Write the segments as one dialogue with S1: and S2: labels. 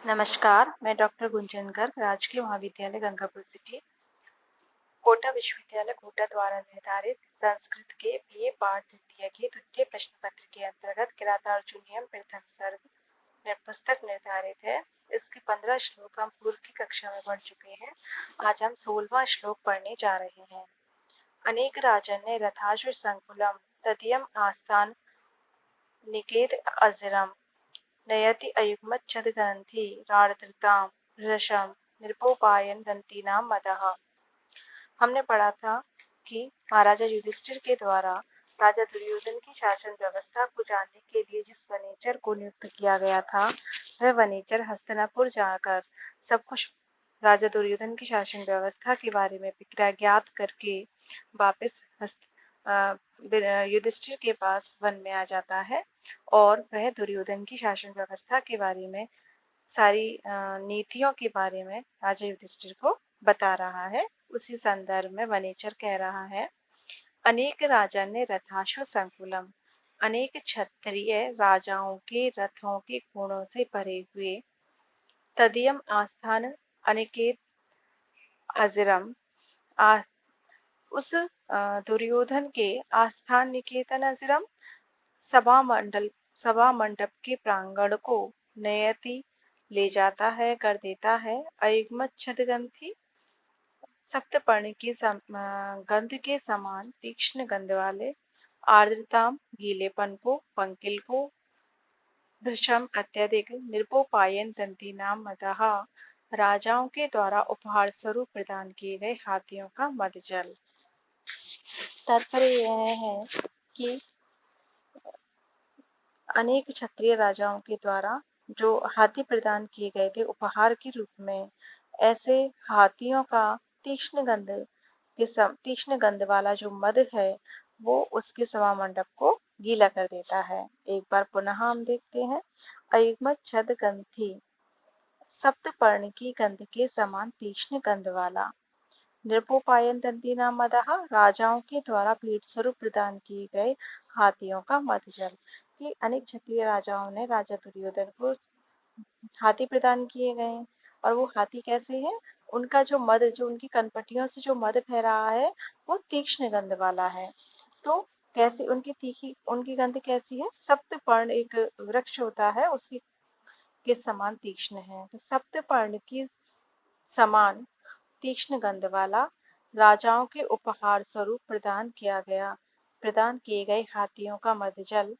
S1: नमस्कार, मैं डॉक्टर गुंजन गर्ग, राजकीय महाविद्यालय गंगापुर सिटी, कोटा विश्वविद्यालय कोटा द्वारा निर्धारित संस्कृत के बीए पाठ द्वितीय के द्वितीय प्रश्न पत्र के अंतर्गत किरातार्जुनीयम प्रथम सर्ग में पुस्तक निर्धारित है। इसके 15 श्लोक हम पूर्व की कक्षा में पढ़ चुके हैं। आज हम 16वां श्लोक पढ़ने जा रहे हैं। अनेक राजन्य रथाश्व संकुलम तदीयम आस्थान निकेत अजरम नयति अयुग्मच्छदग्रन्थि राढ़धृतां रशम नृपोपायन दंतीनाम मदः। हमने पढ़ा था कि महाराजा युधिष्ठिर के द्वारा राजा दुर्योधन की शासन व्यवस्था को जानने के लिए जिस वनेचर को नियुक्त किया गया था, वह वनेचर हस्तिनापुर जाकर सब कुछ राजा दुर्योधन की शासन व्यवस्था के बारे में ज्ञात करके वापस युधिष्ठिर के पास वन में आ जाता है और वह दुर्योधन की शासन व्यवस्था के बारे में सारी नीतियों के बारे में राजा युधिष्ठिर को बता रहा है। उसी संदर्भ में वनेचर कह रहा है, अनेक राजा ने रथाश्व संकुलम, अनेक क्षत्रिय राजाओं के रथों के घोड़ों से भरे हुए, तदीयम आस्थान अनिकेत अजरम, उस दुर्योधन के आस्थान निकेतन अजरम सभा मंडप के प्रांगण को नयति ले जाता है, कर देता है, अयुग्मत छदग्रंथि सप्तपर्ण की गंध के समान तीक्ष्ण गंध वाले, आर्द्रताम गीलेपन को, पंकिल को, भृशम अत्यधिक, निरपोपायन दंती नाम मदः, राजाओं के द्वारा उपहार स्वरूप प्रदान किए गए हाथियों का मदजल। तात्पर्य यह है कि अनेक क्षत्रिय राजाओं के द्वारा जो हाथी प्रदान किए गए थे उपहार के रूप में, ऐसे हाथियों का तीक्ष्ण गंध वाला जो मद है वो उसके सभा मंडप को गीला कर देता है। एक बार पुनः हम देखते हैं, अयुग्मत छद गंथी, सप्तपर्ण की गंध के समान तीक्ष्ण गंध वाला, नृपोपायन दंतीना मदः, राजाओं के द्वारा भेंट स्वरूप प्रदान किए गए हाथियों का मदजल। कि अनेक क्षत्रिय राजाओं ने राजा दुर्योधन को हाथी प्रदान किए गए हैं और वो हाथी कैसे हैं, उनका जो मद, जो उनकी कनपटियों से जो मद बह रहा है वो तीक्ष्ण गंध वाला है। तो कैसी उनकी गंध कैसी है, सप्तपर्ण एक वृक्ष होता है उसकी के समान तीक्ष्ण है। तो सप्तपर्ण की समान तीक्ष्ण गंध वाला, राजाओं के उपहार स्वरूप प्रदान किए गए हाथियों का मदजल,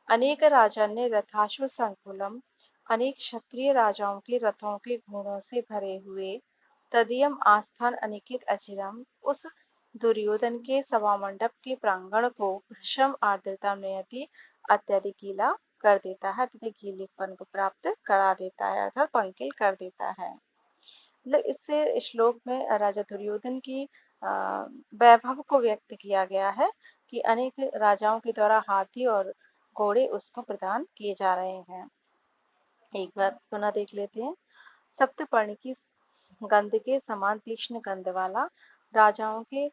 S1: अनेक राजन्य रथाश्व संकुलम, अनेक क्षत्रिय राजाओं के रथों के घोड़ों से भरे हुए, तदीयम आस्थान अनिकेत अचिरम, उस दुर्योधन के सभा मंडप के प्रांगण को भृशम आर्द्रता नयति अत्यधिक गीला कर देता है, अत्यधिक गीलेपन को प्राप्त करा देता है, अर्थात पंकिल कर देता है। मतलब इससे श्लोक में राजा दुर्योधन की वैभव को व्यक्त किया गया है कि अनेक राजाओं के द्वारा हाथी और घोड़े उसको प्रदान किए जा रहे हैं। एक बार पुनः देख लेते हैं, सप्तपर्ण की गंध के समान तीक्ष्ण गंध वाला, राजाओं के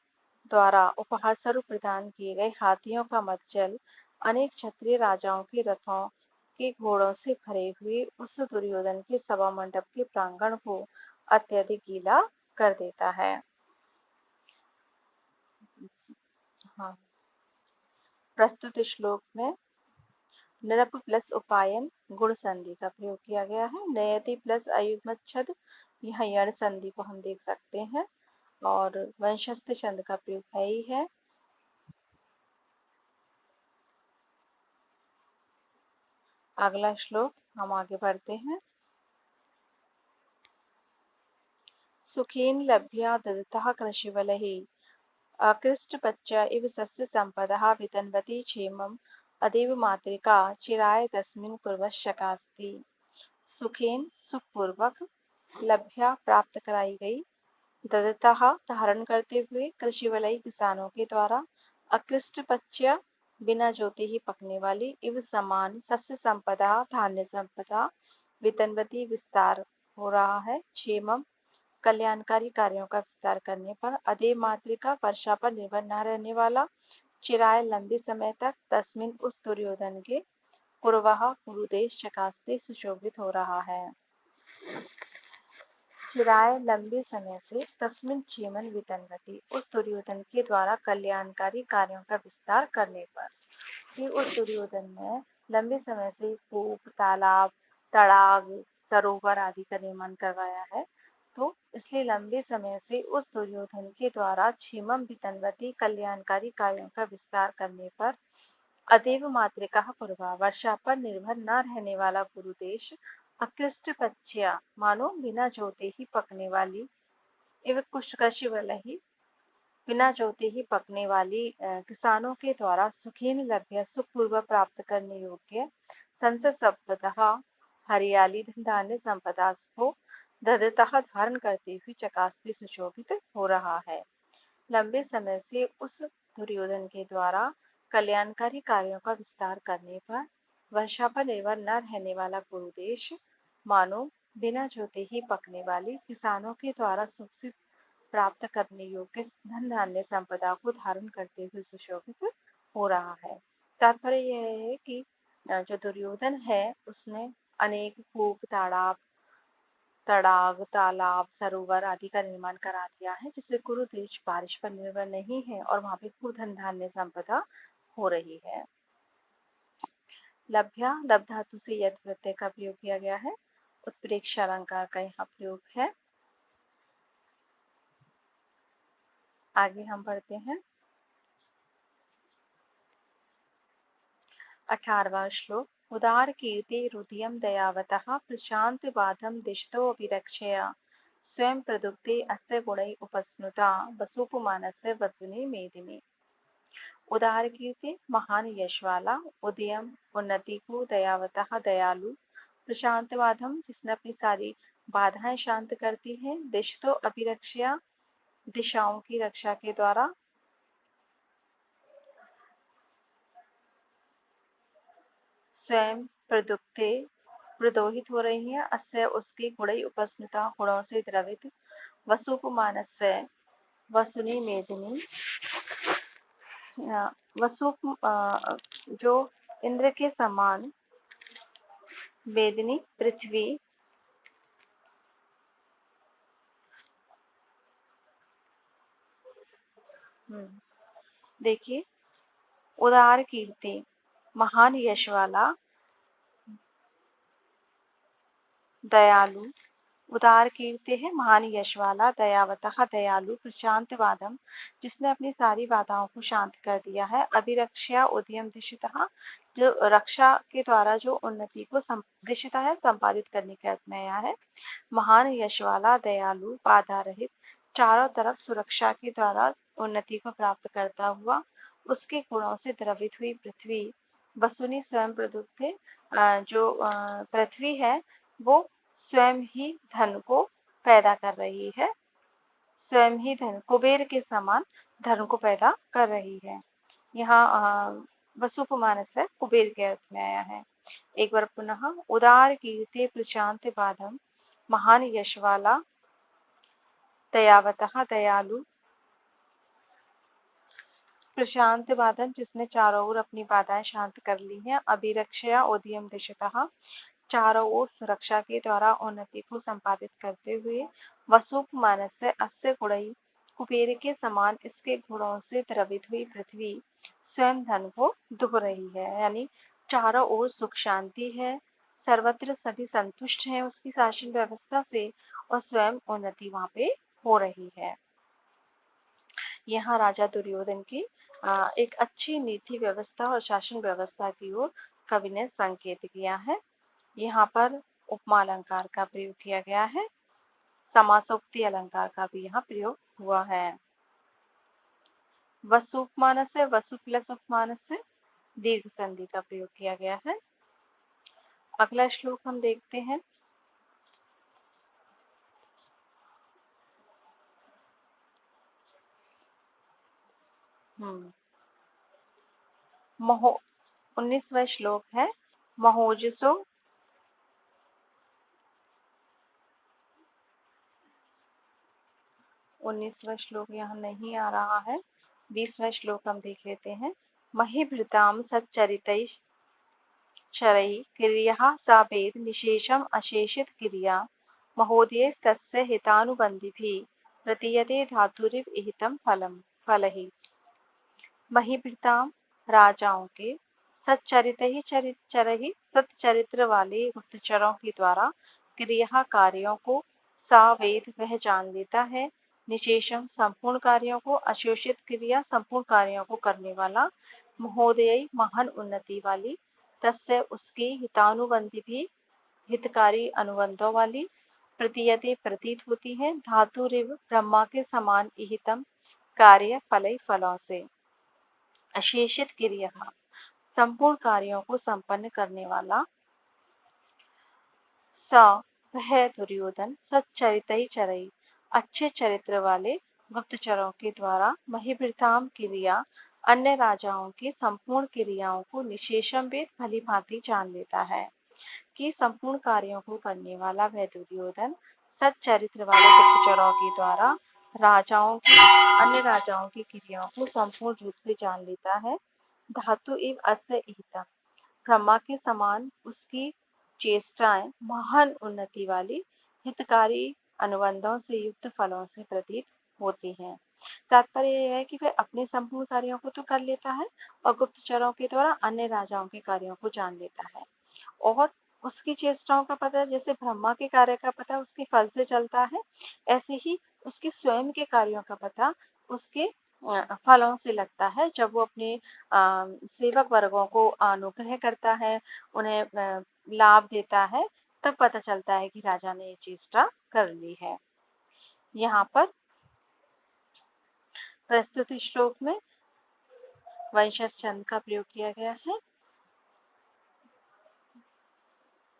S1: द्वारा उपहार स्वरूप प्रदान किए गए हाथियों का मदजल, अनेक क्षत्रिय राजाओं के रथों के घोड़ों से भरे हुए उस दुर्योधन के सभा मंडप के प्रांगण को अत्यधिक गीला कर देता है। हाँ, प्रस्तुत श्लोक में नृप प्लस उपायन गुण संधि का प्रयोग किया गया है। नयति प्लस अयुग्मत छद, यहाँ यण संधि को हम देख सकते हैं और वंशस्थ छंद का प्रयोग है ही है। अगला श्लोक हम आगे बढ़ते हैं। सुखेन लभ्या ददतः कृषिवलहि, अकृष्टपच्च इव सस्य संपदः वितन्वती क्षेमम् अदेव मातृका चिराय तस्मिन् कुर्वशकास्ति। सुखेन सुखपूर्वक, लभ्या प्राप्त कराई गई, ददतः धारण करते हुए, कृषिवलयी किसानों के द्वारा, अकृष्टपच्य बिना जोते ही पकने वाली, इव समान सस्य संपदा धान्य संपदा, वितन्वती विस्तार हो रहा है, क्षेमम कल्याणकारी कार्यों का विस्तार करने पर, अदेव मातृका वर्षा पर निर्भर न रहने वाला, चिराय लंबे समय तक, तस्मिन उस दुर्योधन के, पूर्वः पूर्वदेश शकास्ते सुशोभित हो रहा है। चिराय लंबे समय से तस्मिन् क्षेमन् वितन्वति, उस दुर्योधन के द्वारा कल्याणकारी कार्यों का विस्तार करने पर। कि उस दुर्योधन ने लंबे समय से कूप, तालाब, तड़ाग, सरोवर आदि का निर्माण करवाया है, तो इसलिए लंबे समय से उस दुर्योधन के द्वारा क्षेमम वितन्वति कल्याणकारी कार्यों का विस्तार करने पर अदेव मातृका पूर्वा, वर्षा पर निर्भर न रहने वाला गुरुदेश, अकृष्ट पच्चिया मानो बिना जोते ही पकने वाली, एवं कुशकशी ही बिना जोते ही पकने वाली किसानों के द्वारा सुखीन लभ्य सुखपूर्वक प्राप्त करने योग्य संसद संपदा हरियाली धन धान्य संपदा को दृढ़तः धारण करते हुए चकास्ती सुशोभित हो रहा है। लंबे समय से उस दुर्योधन के द्वारा कल्याणकारी कार्यों का विस्तार करने पर वर्षा पर निर्भर न रहने वाला गुरुदेश मानो बिना जोते ही पकने वाली किसानों के द्वारा सुख से प्राप्त करने योग्य धन धान्य संपदा को धारण करते हुए सुशोभित हो रहा है। तात्पर्य यह है कि जो दुर्योधन है उसने अनेक कूप, तड़ाग, तालाब, सरोवर आदि का निर्माण करा दिया है, जिससे कुरु देश बारिश पर निर्भर नहीं है और वहां पे खूब धन धान्य संपदा हो रही है। लभ्या लभ धातु से यद प्रत्यय का प्रयोग किया गया है। उत्प्रेक्ष अलंकार का यहाँ प्रयोग है। आगे हम बढ़ते हैं। 18वां श्लोक। उदार कीर्ति हृदयं दयावतः प्रशांत बाधम दिशतो अभिरक्षया स्वयं प्रदुक्ते अस्य गुणै उपस्नुता वसुपमानस्य वसुनी मेदिनी। उदार कीर्ति महान यश वाला, उदयम उन्नति को, दयावतः दयालु, प्रशांत बाधम जिसने अपनी सारी बाधाएं शांत करती हैं, दिशतो अभिरक्षया दिशाओं की रक्षा के द्वारा, स्वयं प्रदुक्ते प्रदोहित हो रही है, अस्य उसकी गुणई उपस्मिता गुणों से द्रवित, वसुपमानस्य वसुनी मेदिनी वसुप जो इंद्र के समान, मेदिनी पृथ्वी, देखिए उदार कीर्ति महान यश वाला, दयालु, उदार कीर्ति है महान यश वाला, दयावतः दयालु, प्रशांत वादम जिसने अपनी सारी बाधाओं को शांत कर दिया है, अभिरक्षा उद्यम दिशितः जो रक्षा के द्वारा जो उन्नति को दिशिता है संपादित करने के अर्थ में आया है। महान यश वाला, दयालु, बाधा रहित, चारों तरफ सुरक्षा के द्वारा उन्नति को प्राप्त करता हुआ, उसके गुणों से द्रवित हुई पृथ्वी, वसुनी स्वयं प्रदुक्त थे, जो पृथ्वी है वो स्वयं ही धन को पैदा कर रही है, स्वयं ही धन कुबेर के समान धन को पैदा कर रही है। यहाँ वसुपमानस है कुबेर के अर्थ में आया है। एक बार पुनः। उदार कीर्ति प्रशांत बाधम महान यश वाला, दयावतः दयालु, प्रशांत बाधम जिसने चारों ओर अपनी बाधाएं शांत कर ली हैं, अभिरक्षया उदयम दिशतः चारों ओर सुरक्षा के द्वारा उन्नति को संपादित करते हुए, वसुपमानस अस्य गुणई कुबेर के समान इसके गुणों से द्रवित हुई पृथ्वी स्वयं धन को दुह रही है, यानी चारों ओर सुख शांति है, सर्वत्र सभी संतुष्ट हैं उसकी शासन व्यवस्था से और स्वयं उन्नति वहां पे हो रही है। यहाँ राजा दुर्योधन की एक अच्छी नीति व्यवस्था और शासन व्यवस्था की ओर कवि ने संकेत किया है। यहाँ पर उपमा अलंकार का प्रयोग किया गया है, समासोक्ति अलंकार का भी यहाँ प्रयोग हुआ है। वसुपमानस से वसु प्लस उपमानस से दीर्घ संधि का प्रयोग किया गया है। अगला श्लोक हम देखते हैं। महो 19वां श्लोक है। महोजसो 19वां श्लोक यहाँ नहीं आ रहा है। 20वां श्लोक हम देख लेते हैं। महिभृताम सच्चरितैः शरैः क्रियः सा वेद निशेषम अशेषित क्रिया महोदयस्तस्य हितानुबन्धिभिः प्रतीयते धातुरिव इहितं फलहि। महिभृतां राजाओं के सच्चरित्र वाले गुप्तचरों के द्वारा क्रिया कार्यों को सावेद वह जान लेता है। निशेषम संपूर्ण कार्यों को, अशोषित क्रिया संपूर्ण कार्यों को करने वाला। महोदय महान उन्नति वाली, तस्य उसके, हितानुबंधी भी हितकारी अनुबंधों वाली। प्रतीयते प्रतीत होती है, धातुरिव ब्रह्मा के समान इहितम कार्य फलों से। अशेषित क्रिया संपूर्ण कार्यों को संपन्न करने वाला। स वह दुर्योधन सच्चरितई अच्छे चरित्र वाले गुप्तचरों के द्वारा महिभृताम क्रिया अन्य राजाओं की संपूर्ण क्रियाओं को निशेषम वेद भली भांति जान लेता है कि संपूर्ण कार्यों को करने वाला वह दुर्योधन सच्चरित्र वाले गुप्तचरों के द्वारा अन्य राजाओं की क्रियाओं को संपूर्ण रूप से जान लेता है। धातु एव अस्य इहितम ब्रह्मा के समान उसकी चेष्टाएं महान उन्नति वाली, हितकारी अनुबंधों से युक्त फलों से प्रतीत होती हैं। तात्पर्य यह है कि वह अपने संपूर्ण कार्यों को तो कर लेता है और गुप्तचरों के द्वारा अन्य राजाओं के कार्यों को जान लेता है। और उसकी चेष्टाओं का पता, जैसे ब्रह्मा के कार्य का पता उसके फल से चलता है, ऐसे ही उसके स्वयं के कार्यों का पता उसके फलों से लगता है। जब वो अपने सेवक वर्गों को अनुग्रह करता है, उन्हें लाभ देता है, तब पता चलता है कि राजा ने ये चेष्टा कर ली है। यहाँ पर प्रस्तुत श्लोक में वंशज छंद का प्रयोग किया गया है।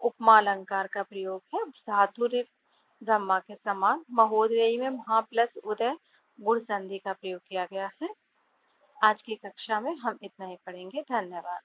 S1: उपमा अलंकार का प्रयोग है। धातुरिव ब्रह्मा के समान, महोदय में महा प्लस उदय गुण संधि का प्रयोग किया गया है। आज की कक्षा में हम इतना ही पढ़ेंगे। धन्यवाद।